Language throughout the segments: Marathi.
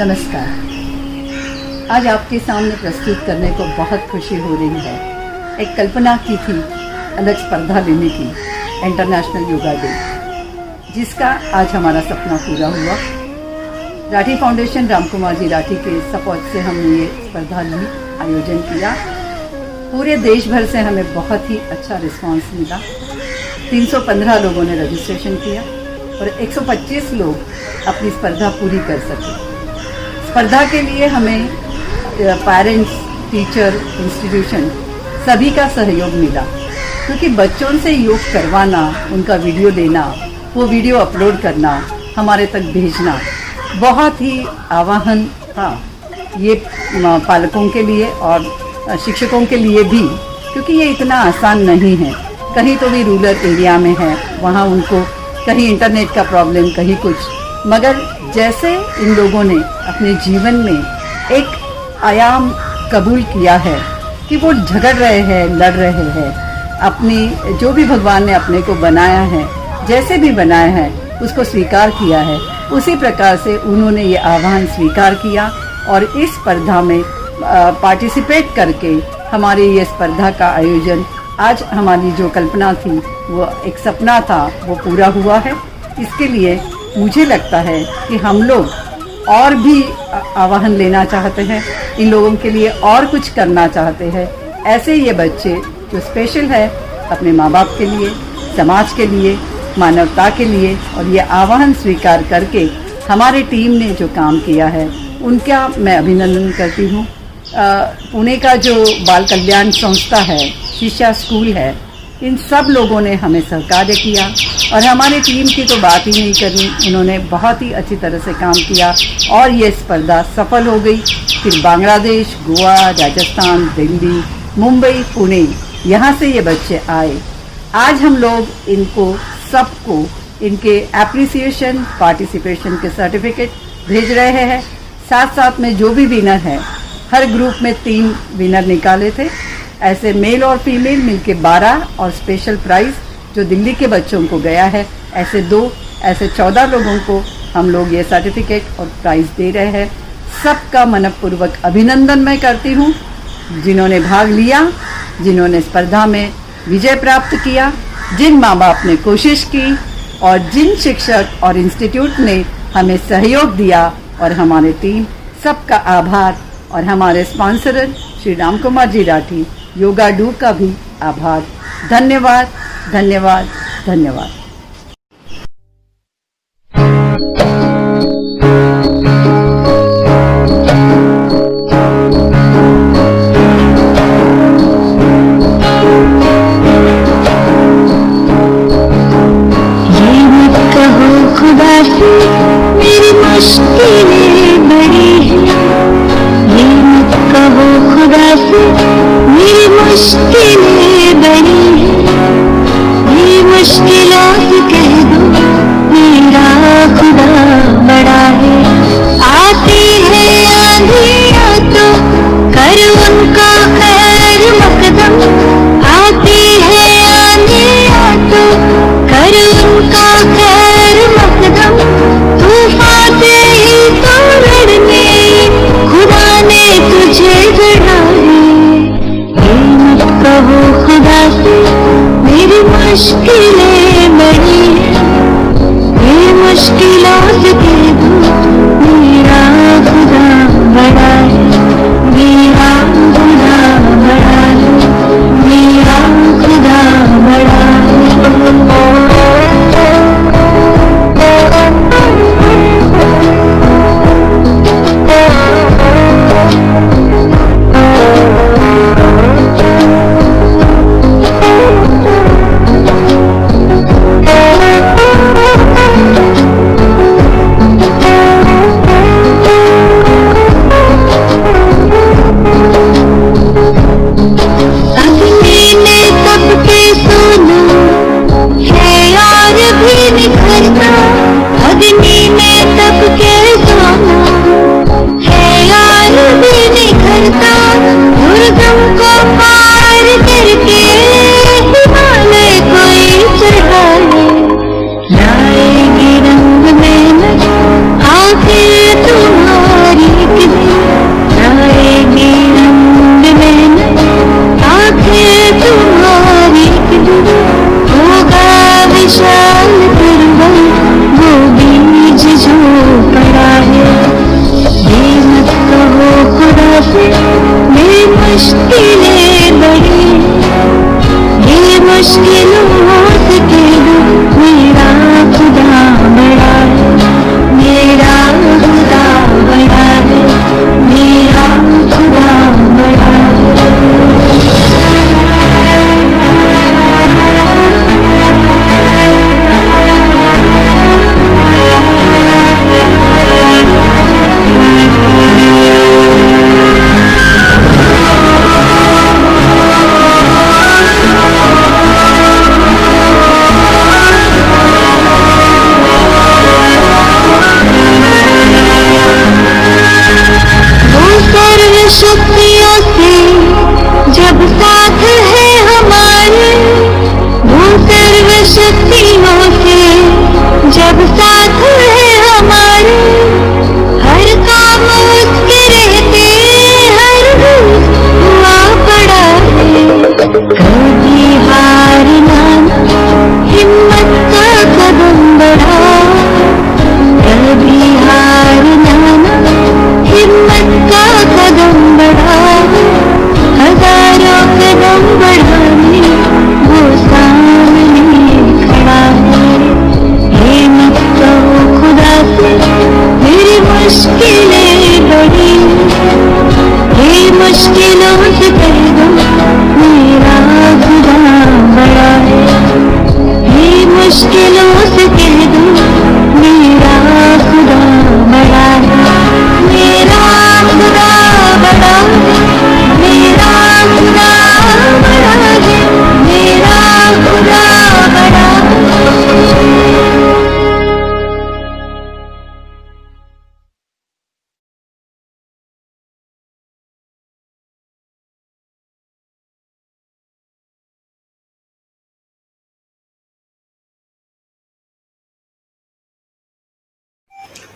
नमस्कार। आज आपके सामने प्रस्तुत करने को बहुत खुशी हो रही है। एक कल्पना की थी अलग स्पर्धा लेने की, इंटरनेशनल योगा डे, जिसका आज हमारा सपना पूरा हुआ। राठी फाउंडेशन राम कुमार जी राठी के सपोर्ट से हमने ये स्पर्धा ली, आयोजन किया। पूरे देश भर से हमें बहुत ही अच्छा रिस्पांस मिला। 315 लोगों ने रजिस्ट्रेशन किया और 125 लोग अपनी स्पर्धा पूरी कर सके। स्पर्धा के लिए हमें पेरेंट्स, टीचर, इंस्टीट्यूशन सभी का सहयोग मिला, क्योंकि बच्चों से योग करवाना, उनका वीडियो लेना, वो वीडियो अपलोड करना, हमारे तक भेजना बहुत ही आह्वान था। ये पालकों के लिए और शिक्षकों के लिए भी, क्योंकि ये इतना आसान नहीं है। कहीं तो भी रूरल एरिया में है, वहाँ उनको कहीं इंटरनेट का प्रॉब्लम, कहीं कुछ, मगर जैसे इन लोगों ने अपने जीवन में एक आयाम कबूल किया है कि वो झगड़ रहे हैं, लड़ रहे हैं, अपनी जो भी भगवान ने अपने को बनाया है, जैसे भी बनाया है उसको स्वीकार किया है, उसी प्रकार से उन्होंने ये आह्वान स्वीकार किया और इस स्पर्धा में पार्टिसिपेट करके हमारी ये स्पर्धा का आयोजन, आज हमारी जो कल्पना थी, वो एक सपना था, वो पूरा हुआ है। इसके लिए मुझे लगता है कि हम लोग और भी आह्वान लेना चाहते हैं, इन लोगों के लिए और कुछ करना चाहते हैं। ऐसे ये बच्चे जो स्पेशल है अपने माँ बाप के लिए, समाज के लिए, मानवता के लिए, और ये आह्वान स्वीकार करके हमारी टीम ने जो काम किया है उनका मैं अभिनंदन करती हूँ। पुणे का जो बाल कल्याण संस्था है, शिक्षा स्कूल है, इन सब लोगों ने हमें सहकार्य किया और हमारी टीम की तो बात ही नहीं करनी, उन्होंने बहुत ही अच्छी तरह से काम किया और ये स्पर्धा सफल हो गई। फिर बांग्लादेश, गोवा, राजस्थान, दिल्ली, मुंबई, पुणे, यहाँ से ये बच्चे आए। आज हम लोग इनको सबको इनके एप्रिसिएशन, पार्टिसिपेशन के सर्टिफिकेट भेज रहे हैं। साथ साथ में जो भी विनर है, हर ग्रुप में 3 विनर निकाले थे, ऐसे मेल और फीमेल मिलके 12, और स्पेशल प्राइज जो दिल्ली के बच्चों को गया है, ऐसे 2, ऐसे 14 लोगों को हम लोग ये सर्टिफिकेट और प्राइज दे रहे हैं। सबका मनपूर्वक अभिनंदन मैं करती हूँ, जिन्होंने भाग लिया, जिन्होंने स्पर्धा में विजय प्राप्त किया, जिन माँ बाप ने कोशिश की और जिन शिक्षक और इंस्टीट्यूट ने हमें सहयोग दिया, और हमारी टीम, सबका आभार। और हमारे sponsor Shri Ram Kumar ji Rathi yoga do का भी आभार। धन्यवाद, धन्यवाद, धन्यवाद। ये मत कहो खुदा से मेरी मुश्किलें बड़ी हैं, ये मत कहो खुदा से मेरी मुश्किलें बड़ी हैं, ये मुश्किलात कह दो मेरा खुदा बड़ा है। आती है आंधियाँ तो कर उनका खैर मकदम, आती है आंधियाँ तो कर उनका खैर मकदम, तूफान से ही तो लड़ने खुदा ने तुझे गढ़ा है। ये मत कहो खुदा से मेरी मुश्किलें बड़ी हैं, ये मुश्किलात कह दो मेरा खुदा बड़ा है, मेरा खुदा बड़ा है, मेरा खुदा बड़ा है।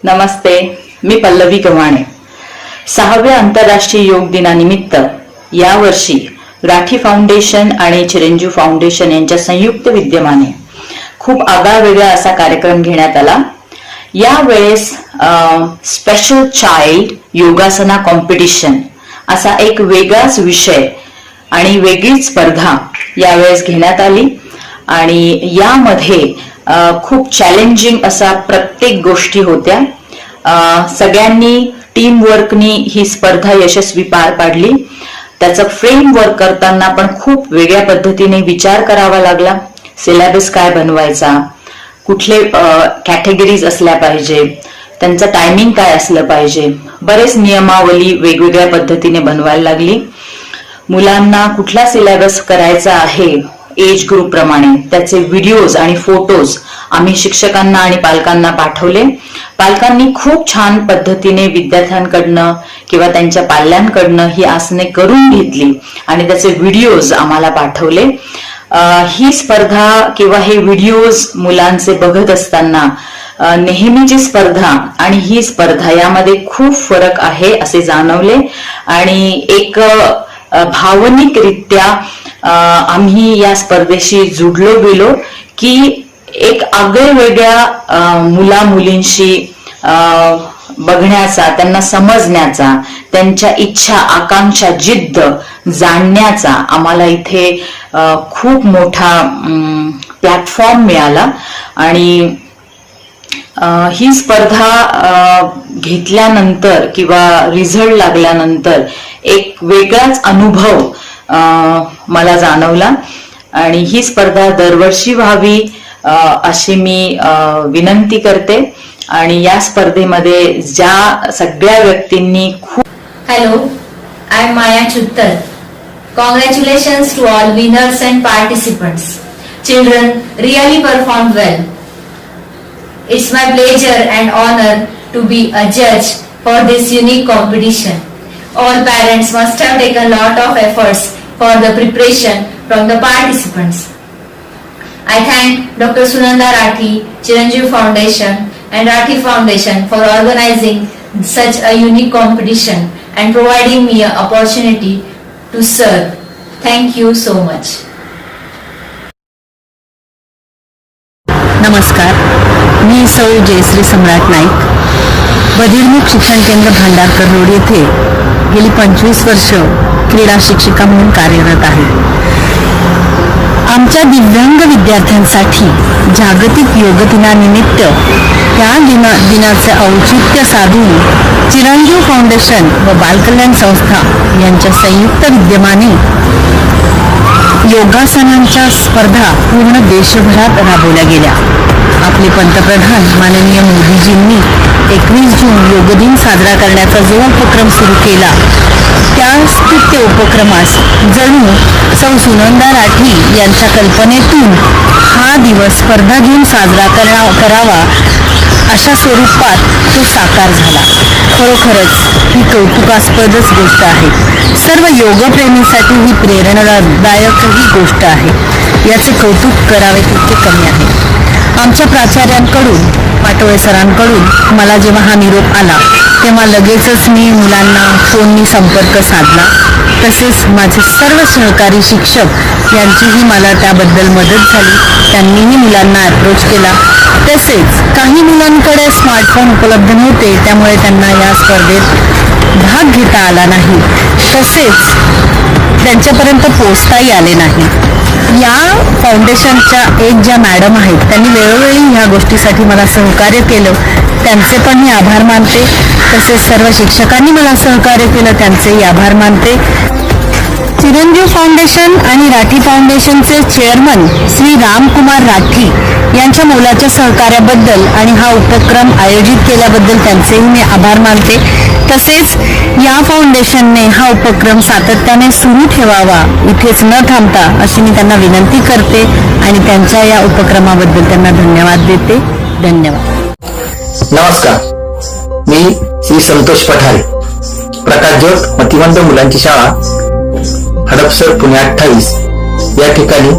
नमस्ते, मी पल्लवी गव्हाणे. 6व्या आंतरराष्ट्रीय योग दिनानिमित्त यावर्षी राठी फाउंडेशन आणि चिरंजीव फाउंडेशन यांच्या संयुक्त विद्यमाने खूप आगळावेगळा असा कार्यक्रम घेण्यात आला. यावेळेस स्पेशल चाइल्ड योगासना कॉम्पिटिशन असा एक वेगळाच विषय आणि वेगळीच स्पर्धा यावेळेस घेण्यात आली आणि यामध्ये खूप चॅलेंजिंग असा प्रत्येक गोष्टी होत्या. सगळ्यांनी टीम वर्कनी ही स्पर्धा यशस्वी पार पाडली. त्याचं फ्रेमवर्क करताना पण खूप वेगळ्या पद्धतीने विचार करावा लागला. सिलेबस काय बनवायचा, कुठले कॅटेगरीज असल्या पाहिजे, त्यांचं टायमिंग काय असलं पाहिजे, बरेच नियमावली वेगवेगळ्या पद्धतीने बनवायला लागली. मुलांना कुठला सिलेबस करायचा आहे एज ग्रुप प्रमाणे त्याचे व्हिडिओज आणि फोटोज आम्ही शिक्षकांना आणि पालकांना पाठवले. पालकांनी खूप छान पद्धतीने विद्यार्थ्यांकडनं किंवा त्यांच्या पाल्यांकडनं ही आसने करून घेतली आणि त्याचे व्हिडिओज आम्हाला पाठवले. ही स्पर्धा किंवा हे व्हिडिओज मुलांचे बघत असताना नेहमीची स्पर्धा आणि ही स्पर्धा यामध्ये खूप फरक आहे असे जाणवले आणि एक भावनिकरित्या आम्ही या स्पर्धेशी जुडलो गेलो की एक आगळ्यावेगळ्या मुला मुलींशी बघण्याचा, त्यांना समजण्याचा, त्यांच्या इच्छा आकांक्षा जिद्द जाणण्याचा आम्हाला इथे खूप मोठा प्लॅटफॉर्म मिळाला आणि ही स्पर्धा घेतल्यानंतर किंवा रिझल्ट लागल्यानंतर एक वेगळाच अनुभव मला जाणवला आणि ही स्पर्धा दरवर्षी व्हावी अशी मी विनंती करते आणि या स्पर्धेमध्ये ज्या सगळ्या व्यक्तींनी खूप Hello, I am Maya Chuttar. Congratulations to all winners and participants. Children really performed well. It's my pleasure and honor to be a judge for this unique competition. All parents must have taken a lot of efforts for the preparation from the participants. I thank Dr. Sunanda Rathi, Chiranjeev Foundation and Rathi Foundation for organizing such a unique competition and providing me an opportunity to serve. Thank you so much. नमस्कार, मी सौ जयश्री सम्राट नाईक, बधिरमुख शिक्षण केंद्र भांडारकर रोड येथे गेली 25 वर्ष क्रीडा शिक्षिका म्हणून कार्यरत आहे. आमच्या दिव्यांग विद्यार्थ्यांसाठी जागतिक योग दिनानिमित्त त्या दिनाचे औचित्य साधून चिरंजीव फाउंडेशन व बालकल्याण संस्था यांच्या संयुक्त विद्यमाने योगासनांच्या स्पर्धा पूर्ण देशभरात राबवल्या गेल्या. आपले पंतप्रधान माननीय मोदीजींनी 21 जून योग दिन साजरा करण्याचा जो उपक्रम सुरू केला त्याच त्या उपक्रमास जणू सौ सुनंदा राठी यांच्या कल्पनेतून हा दिवस स्पर्धा घेऊन साजरा करावा अशा स्वरूपात तो साकार झाला. खरोखरच ही कौतुकास्पदच गोष्ट आहे. सर्व योगप्रेमींसाठी ही प्रेरणादायक ही गोष्ट आहे. याचे कौतुक करावे तितके कमी आहे. आमच्या प्राचार्यांकडून, पाटोळे सरांकडून मला जेव्हा हा निरोप आला तेव्हा लगेचच मी मुलांना फोननी संपर्क साधला. तसेच माझे सर्व सहकारी शिक्षक यांचीही मला त्याबद्दल मदत झाली. त्यांनीही मुलांना अप्रोच केला. तसेच काही मुलांकडे स्मार्टफोन उपलब्ध नव्हते, त्यामुळे त्यांना या स्पर्धेत भाग घेता आला नाही. तसेच त्यांच्यापर्यंत पोहोचताही आले नाही. या फाउंडेशनच्या एक ज्या मॅडम आहेत त्यांनी वेळोवेळी ह्या गोष्टीसाठी मला सहकार्य केलं, त्यांचे पण मी आभार मानते. तसेच सर्व शिक्षकांनी मला सहकार्य केलं, त्यांचेही आभार मानते. चिरंजीव फाउंडेशन आणि राठी फाउंडेशनचे चेअरमन श्री रामकुमार राठी यांच्या मोलाच्या सहकार्याबद्दल आणि हा उपक्रम आयोजित केल्याबद्दल त्यांचेही मी आभार मानते. तसेच या फाउंडेशनने हा उपक्रम सातत्याने सुरू ठेवावा, इथेच न थांबता अशी मी त्यांना विनंती करते आणि त्यांच्या या उपक्रमाबद्दल त्यांना धन्यवाद देते. धन्यवाद. नमस्कार, मी श्री संतोष पठारे, प्रकाशज्योत मतिमंद मुलांची शाळा हडपसर पुणे 28 या ठिकाणी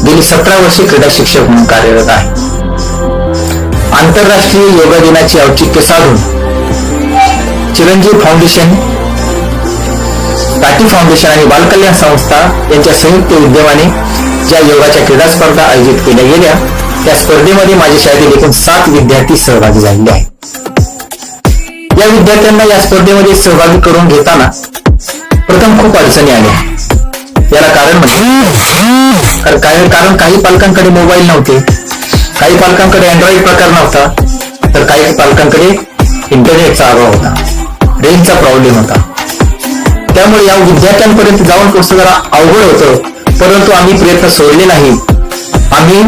गेली 17 वर्षे क्रीडा शिक्षक म्हणून कार्यरत आहे. आंतरराष्ट्रीय योगा दिनाचे औचित्य साधून चिरंजीव फाउंडेशन, राठी फाउंडेशन आणि बालकल्याण संस्था यांच्या संयुक्त विद्यमाने ज्या योगाच्या क्रीडा स्पर्धा आयोजित केल्या गेल्या त्या स्पर्धेमध्ये माझ्या शाळेतील एकूण 7 विद्यार्थी सहभागी झालेले आहेत. या विद्यार्थ्यांना या स्पर्धेमध्ये सहभागी करून घेताना प्रथम खूप अडचणी आल्या. याला कारण म्हणजे कारण काही पालकांकडे मोबाईल नव्हते, काही पालकांकडे अँड्रॉइड प्रकार नव्हता, तर काही पालकांकडे इंटरनेटचा अभाव होता, रेंजचा प्रॉब्लेम होता. त्यामुळे या विद्यार्थ्यांपर्यंत जाऊन पोहोचणं जरा अवघड होतं. परंतु आम्ही प्रयत्न सोडले नाही. आम्ही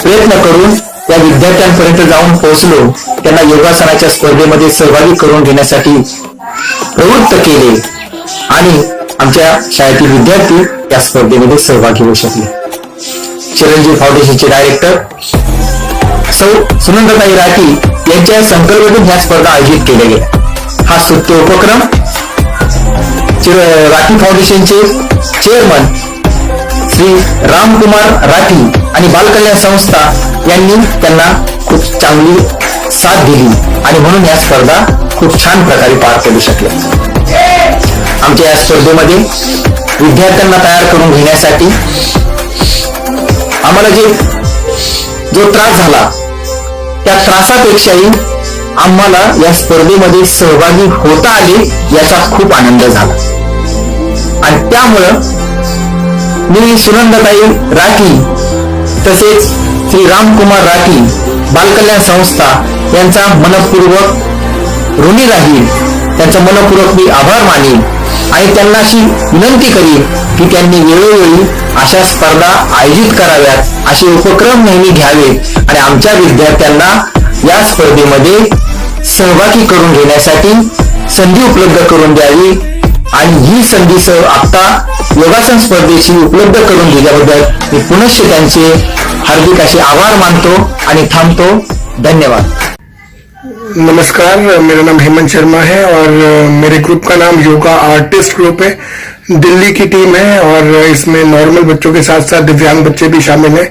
प्रयत्न करून त्या विद्यार्थ्यांपर्यंत जाऊन पोहोचलो. त्यांना योगासनाच्या स्पर्धेमध्ये सहभागी करून घेण्यासाठी प्रवृत्त केले आणि आमच्या शाळेतील विद्यार्थी या स्पर्धेमध्ये सहभागी होऊ शकले. चिरंजीव फाउंडेशनचे डायरेक्टर सौ सुनंदाताई राठी यांच्या संकल्पनेतून ह्या स्पर्धा आयोजित केल्या गेल्या. हा स्तुत्य उपक्रम राठी फाउंडेशनचे चेअरमन श्री रामकुमार राठी आणि बालकल्याण संस्था यांनी त्यांना खूप चांगली साथ दिली आणि म्हणून या स्पर्धा खूप छान प्रकारे पार पडू शकल्या. आमच्या या स्पर्धेमध्ये विद्यार्थ्यांना तयार करून घेण्यासाठी आम्हाला जो त्रास झाला त्या त्रासापेक्षाही आम्हाला या स्पर्धेमध्ये सहभागी होता आले याचा खूप आनंद झाला. आणि त्यामुळं मी सुनंदाताई राठी तसेच श्री रामकुमार राठी बालकल्याण संस्था यांचा मनपूर्वक ऋणी राहील, त्यांचा मनपूर्वक मी आभार मानेन आणि त्यांना अशी विनंती करीन की त्यांनी वेळोवेळी अशा स्पर्धा आयोजित कराव्यात, असे उपक्रम नेहमी घ्यावेत आणि आमच्या विद्यार्थ्यांना या स्पर्धेमध्ये सहभागी करून घेण्यासाठी संधी उपलब्ध करून द्यावी. आणि ही संधी आता योगासन स्पर्धेची उपलब्ध करून दिल्याबद्दल मी पुनश्च त्यांचे हार्दिक असे आभार मानतो आणि थांबतो. धन्यवाद. नमस्कार, मेरा नाम हेमंत शर्मा है और मेरे ग्रुप का नाम योगा आर्टिस्ट ग्रुप है. दिल्ली की टीम है और इसमें नॉर्मल बच्चों के साथ साथ दिव्यांग बच्चे भी शामिल हैं.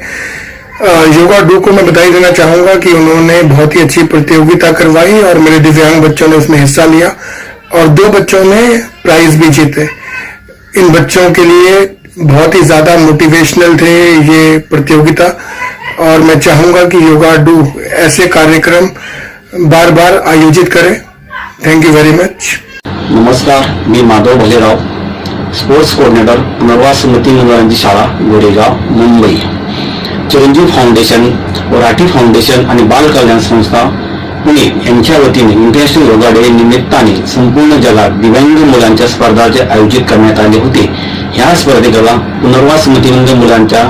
योगा डू को मैं बधाई देना चाहूंगा कि उन्होंने बहुत ही अच्छी प्रतियोगिता करवाई और मेरे दिव्यांग बच्चों ने उसमें हिस्सा लिया और 2 बच्चों ने प्राइज भी जीते. इन बच्चों के लिए बहुत ही ज्यादा मोटिवेशनल थे ये प्रतियोगिता और मैं चाहूंगा कि योगा डू ऐसे कार्यक्रम बार बार आयोजित करें. Thank you very much. नमस्कार, मी माधव भलेराव, स्पोर्ट्स कोऑर्डिनेटर, पुनर्वास स्मृती मुलांची शाळा, गोरेगाव, मुंबई. चिरंजीव फाउंडेशन व राठी फाउंडेशन आणि बाल कल्याण संस्था पुणे यांच्या वतीने इंटरनॅशनल योगा डे निमित्ताने संपूर्ण जगात दिव्यांग मुलांच्या स्पर्धा आयोजित करण्यात आले होते. ह्या स्पर्धेला पुनर्वास स्मृतिमंद मुलांच्या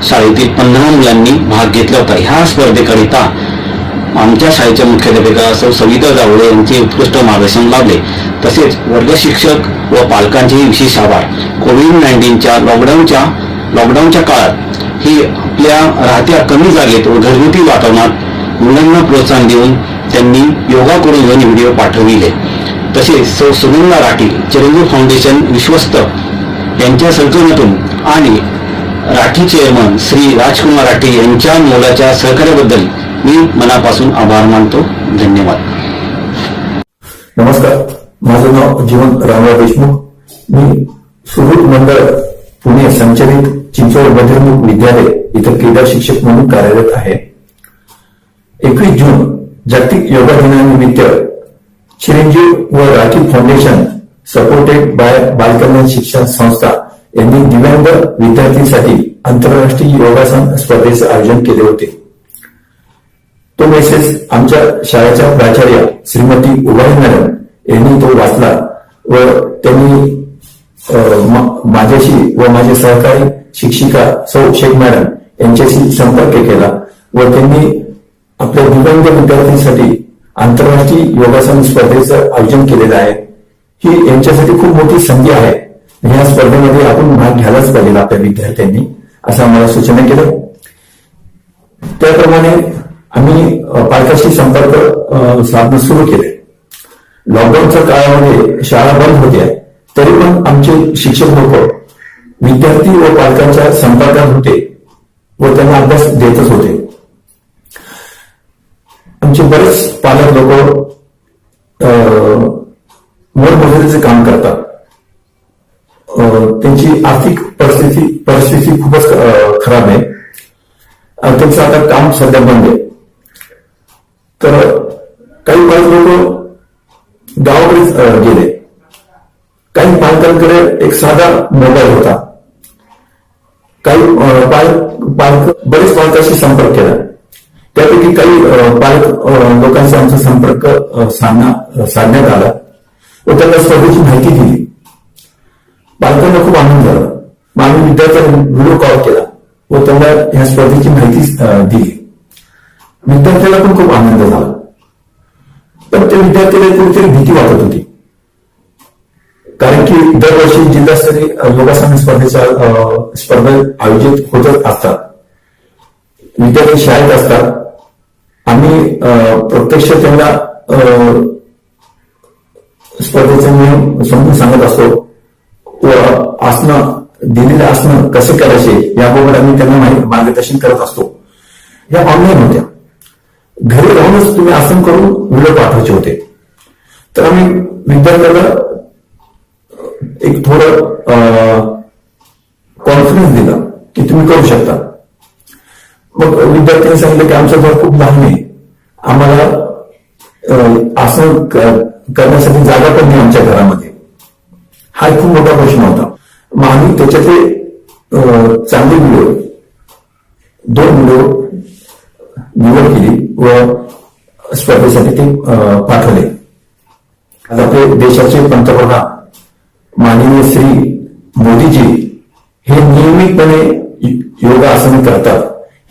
शाळेतील 15 मुलांनी भाग घेतला होता. ह्या स्पर्धेकरिता आमच्या शाळेच्या मुख्याध्यापिका सौ सविता जावळे यांचे उत्कृष्ट मार्गदर्शन लाभले. तसेच वर्ग शिक्षक व पालकांचेही विशेष आभार. कोविड-19च्या लॉकडाऊनच्या काळात ही आपल्या राहत्या कमी जागेत व घरगुती वातावरणात मुलांना प्रोत्साहन देऊन त्यांनी योगा करून घेऊन व्हिडिओ पाठविले. तसेच सौ सुनंदा राठी, चिरंजीव फाउंडेशन विश्वस्त यांच्या संकल्पनेतून आणि राठी चेअरमन श्री राजकुमार राठी यांच्या मोलाच्या सहकार्याबद्दल मी मनापासून आभार मानतो. धन्यवाद. नमस्कार, माझं नाव जीवन रामराव देशमुख. मी सुहृद मंडळ पुणे संचलित चिंचवड बधिरमुख विद्यालय इथं क्रीडा शिक्षक म्हणून कार्यरत आहे. 21 जून जागतिक योगा दिनानिमित्त चिरंजीव व राठी फाउंडेशन सपोर्टेड बाय बालकल्याण शिक्षण संस्था यांनी दिव्यांग विद्यार्थ्यांसाठी आंतरराष्ट्रीय योगासन स्पर्धेचे आयोजन केले होते. तो मेसेज आमच्या शाळेच्या प्राचार्य श्रीमती उभाई मॅडम यांनी तो वाचला व त्यांनी माझ्याशी व माझे सहकारी शिक्षिका सौ शेख मॅडम यांच्याशी संपर्क केला व त्यांनी आपल्या दिव्यांग विद्यार्थ्यांसाठी आंतरराष्ट्रीय योगासन स्पर्धेचं आयोजन केलेलं आहे. ही यांच्यासाठी खूप मोठी संधी आहे. या स्पर्धेमध्ये आपण भाग घ्यायलाच पाहिजे आपल्या विद्यार्थ्यांनी, असं आम्हाला सूचना केलं. त्याप्रमाणे आम्ही पालकांशी संपर्क साधणं सुरू केले. लॉकडाऊनच्या काळामध्ये शाळा बंद होत्या तरी पण आमचे शिक्षक लोक विद्यार्थी व पालकांच्या संपर्कात होते व त्यांना अभ्यास देतच होते. आमचे बरेच पालक लोक मोलमजुरीचे काम करतात. त्यांची आर्थिक परिस्थिती खूपच खराब आहे. त्यांचं आता काम सध्या बंद आहे. तर काही पालक लोक गावाकडे गेले. काही पालकांकडे एक साधा मोबाईल होता. काही बरेच पालकांशी संपर्क केला. त्यापैकी काही पालक लोकांचा आमचा संपर्क साधण्यात आला व त्यांना स्पर्धेची माहिती दिली. पालकांना खूप आनंद झाला. मग आम्ही विद्यार्थ्यांना व्हिडिओ कॉल केला व त्यांना ह्या स्पर्धेची माहिती दिली. विद्यार्थ्याला पण खूप आनंद झाला. पण त्या विद्यार्थ्याला कुठेतरी भीती वाटत होती. कारण की दरवर्षी जिल्हास्तरीय योगासन स्पर्धा आयोजित होतच असतात. विद्यार्थी शाळेत असतात. आम्ही प्रत्यक्ष त्यांना स्पर्धेचे नियम समजून सांगत असतो व आसनं दिलेले आसनं कसे करायचे याबाबत आम्ही त्यांना मार्गदर्शन करत असतो. या ऑनलाईन होत्या. घरी राहूनच तुम्ही आसन करून व्हिडिओ पाठवायचे होते. तर आम्ही विद्यार्थ्याला एक थोडं कॉन्फिडन्स दिला की तुम्ही करू शकता. मग विद्यार्थ्यांनी सांगितलं की आमचं घर खूप लहान आहे. आम्हाला आसन करण्यासाठी जागा पण नाही आमच्या घरामध्ये. हा एक खूप मोठा प्रश्न होता. मग आम्ही त्याच्यातले चांगले व्हिडिओ 2 व्हिडिओ निवड केली व स्पर्धेसाठी ते पाठवले. आपले देशाचे पंतप्रधान माननीय श्री मोदीजी हे नियमितपणे योगासने करतात.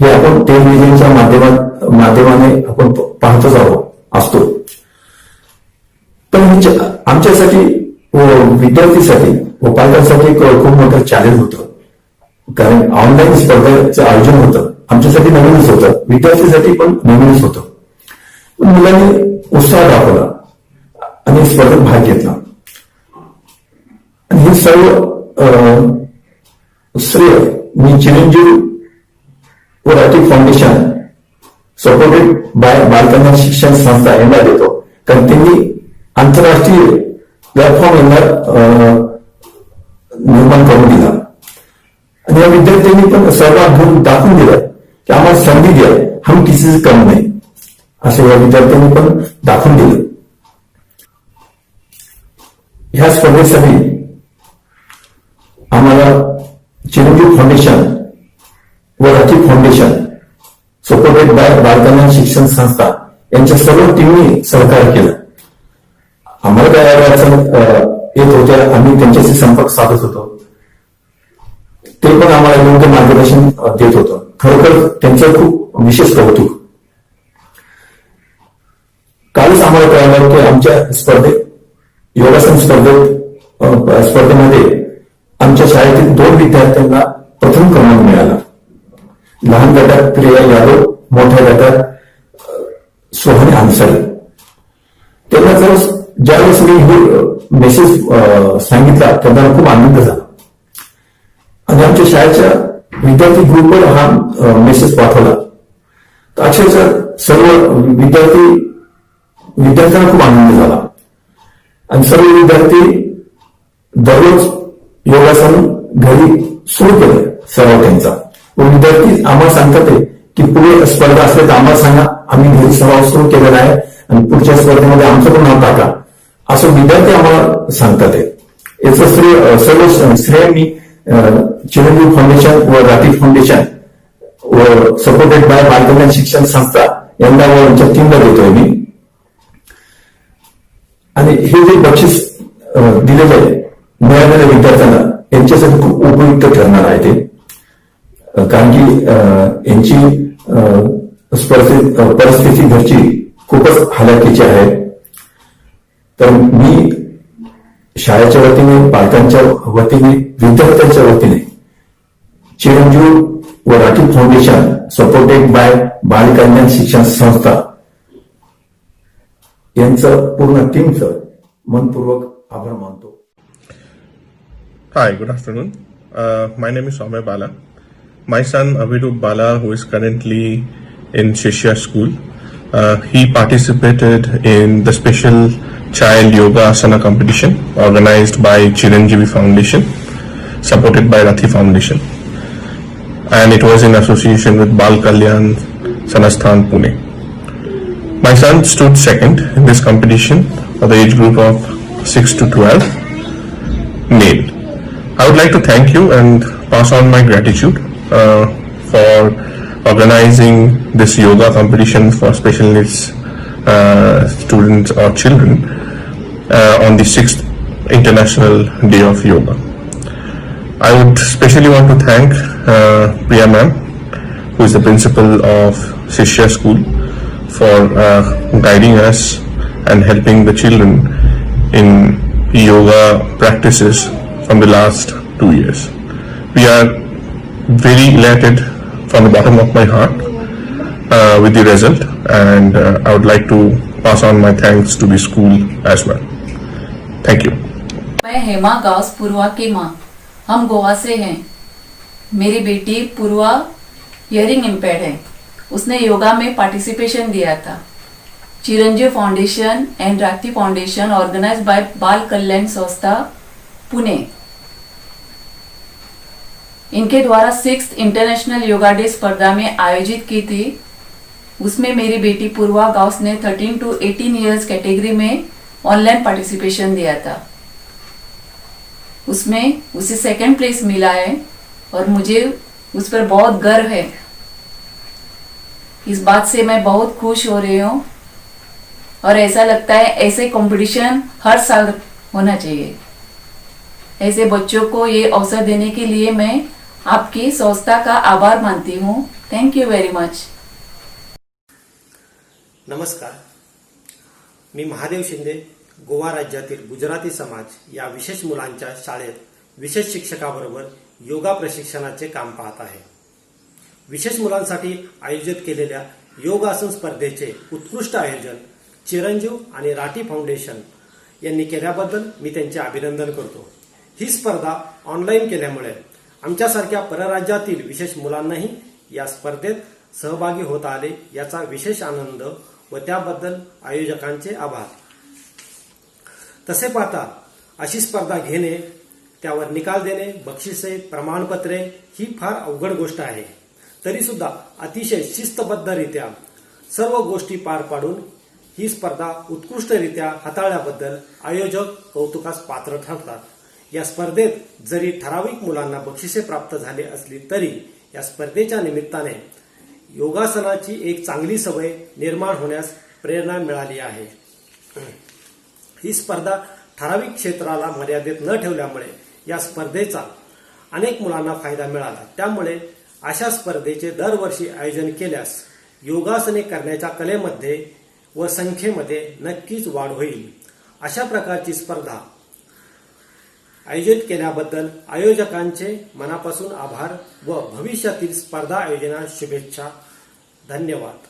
हे आपण टेलिव्हिजनच्या माध्यमाने आपण पाहतच असतो. पण आमच्यासाठी व विद्यार्थीसाठी व पालकांसाठी खूप मोठं चॅलेंज होतं. कारण ऑनलाईन स्पर्धेचं आयोजन होतं. आमच्यासाठी नवीनच होतं. विद्यार्थीसाठी पण नवीनच होतं. मुलांनी उत्साह दाखवला आणि स्पर्धेत भाग घेतला. आणि हे सर्व श्रेय मी चिरंजीव व राठी फाउंडेशन सपोर्टेड बाय बालकल्याण शिक्षण संस्था यांना देतो. कारण त्यांनी आंतरराष्ट्रीय प्लॅटफॉर्म यांना निर्माण करून दिला आणि या विद्यार्थ्यांनी पण सहभाग घेऊन दाखवून दिलं की आम्हाला संधी द्या, हम किसी से कम नाही असे या विद्यार्थ्यांनी पण दाखवून दिलं. ह्या स्पर्धेसाठी आम्हाला चिरंजीव फाउंडेशन व राठी फाउंडेशन सपोर्टेड बाय बालकल्याण शिक्षण संस्था यांच्या सर्व टीमनी सहकार्य केलं. आम्हाला काय अडचण येत होत्या आम्ही त्यांच्याशी संपर्क साधत होतो. ते पण आम्हाला योग्य मार्गदर्शन देत होतं. खरोखर त्यांचं खूप विशेष कौतुक. कालच आम्हाला कळलं की आमच्या योगासन स्पर्धेमध्ये आमच्या शाळेतील 2 विद्यार्थ्यांना प्रथम क्रमांक मिळाला. लहान गटात प्रिया यादव, मोठ्या गटात सोहनी अन्सारी. त्यांना ज्यावेळेस मी मेसेज सांगितला त्यांना खूप आनंद झाला आणि आमच्या शाळेच्या विद्यार्थी ग्रुपवर हा मेसेज पाठवला. तर अक्षरशः सर्व विद्यार्थ्यांना खूप आनंद झाला आणि सर्व विद्यार्थी दररोज योगासन घरी सुरू केलं सराव त्यांचा. व विद्यार्थी आम्हाला सांगतात की पुढे स्पर्धा असल्या तर आम्हाला सांगा, आम्ही घरी सराव सुरू केलेला आहे आणि पुढच्या स्पर्धेमध्ये आमचं पण नाव टाका असं विद्यार्थी आम्हाला सांगतात. याचं सर्व श्रेय मी चिरंजीव फाउंडेशन व राठी फाउंडेशन व सपोर्टेड बाय बालकल्याण शिक्षण संस्था यांना व यांच्या टीमला देतोय मी. आणि हे जे बक्षीस दिलेलं आहे मिळालेल्या विद्यार्थ्यांना यांच्यासाठी खूप उपयुक्त ठरणार आहे ते. कारण की यांची परिस्थिती घरची खूपच हालाकीची आहे. तर मी शाळेच्या वतीने, पालकांच्या वतीने, विद्यार्थ्यांच्या वतीने चिरंजीव व राठी फाउंडेशन सपोर्टेड बाय बालकल्याण शिक्षण संस्था यांचं पूर्ण टीमचं मनपूर्वक आभार मानतो. Hi, good afternoon. My name is Soumya Bala. My son Avirup Bala, who is currently in Shishya School, He participated in the special child yoga asana competition organized by Chiranjeevi Foundation, supported by Rathi Foundation, and it was in association with Bal Kalyan Sanasthan, Pune. My son stood second in this competition for the age group of 6 to 12 male. I would like to thank you and pass on my gratitude for organizing this yoga competition for special needs students or children on the 6th International Day of Yoga. I would especially want to thank Priya ma'am, who is the principal of Shishya School, for guiding us and helping the children in yoga practices from the last 2 years. We are very elated from the bottom of my heart with the result, and I would like to pass on my thanks to the school as well. Thank you. मैं हेमा गाउस पूर्वा की माँ। हम गोवा से हैं। मेरी बेटी पूर्वा हियरिंग इम्पेयर्ड है। उसने योगा में पार्टिसिपेशन दिया था। Chiranjeev foundation and Rathi foundation organized by Bal Kalyan संस्था पुणे, इनके द्वारा 6th इंटरनेशनल योगा डे स्पर्धा में आयोजित की थी। उसमें मेरी बेटी पूर्वा गाउस ने 13 to 18 इयर्स कैटेगरी में ऑनलाइन पार्टिसिपेशन दिया था। उसमें उसे सेकंड प्लेस मिला है और मुझे उस पर बहुत गर्व है। इस बात से मैं बहुत खुश हो रही हूँ और ऐसा लगता है ऐसे कंपटीशन हर साल होना चाहिए। ऐसे बच्चों को ये अवसर देने के लिए मैं आपकी संस्था का आभार मानती हूँ। Thank you very much. नमस्कार, मी महादेव शिंदे, गोवा राज्यातील गुजराती समाज या विशेष मुलांच्या शाळेत विशेष शिक्षकाबरोबर योगा प्रशिक्षणाचे काम पाहत आहे। विशेष मुलांसाठी आयोजित केलेल्या योगासन स्पर्धेचे उत्कृष्ट आयोजन चिरंजीव आणि राठी फाउंडेशन यांनी केल्याबद्दल मी त्यांचे अभिनंदन करतो। ही स्पर्धा ऑनलाईन केल्यामुळे आमच्यासारख्या परराज्यातील विशेष मुलांनाही या स्पर्धेत सहभागी होता आले, याचा विशेष आनंद व त्याबद्दल आयोजकांचे आभार। तसे पाहता अशी स्पर्धा घेणे, त्यावर निकाल देणे, बक्षिसे, प्रमाणपत्रे ही फार अवघड गोष्ट आहे। तरी सुद्धा अतिशय शिस्तबद्धरित्या सर्व गोष्टी पार पाडून ही स्पर्धा उत्कृष्टरित्या हाताळल्याबद्दल आयोजक कौतुकास पात्र ठरतात। या स्पर्धेत जरी ठराविक मुलांना बक्षिसे प्राप्त झाली असली तरी या स्पर्धेच्या निमित्ताने योगासनाची एक चांगली सवय निर्माण होण्यास प्रेरणा मिळाली आहे। ही स्पर्धा ठराविक क्षेत्राला मर्यादित न ठेवल्यामुळे या स्पर्धेचा अनेक मुलांना फायदा मिळाला। त्यामुळे अशा स्पर्धेचे दरवर्षी आयोजन केल्यास योगासने करण्याच्या कलेमध्ये व संख्येमध्ये नक्कीच वाढ होईल। अशा प्रकारची स्पर्धा आयोजित केल्याबद्दल आयोजकांचे मनापासून आभार व भविष्यातील स्पर्धा आयोजनास शुभेच्छा। धन्यवाद।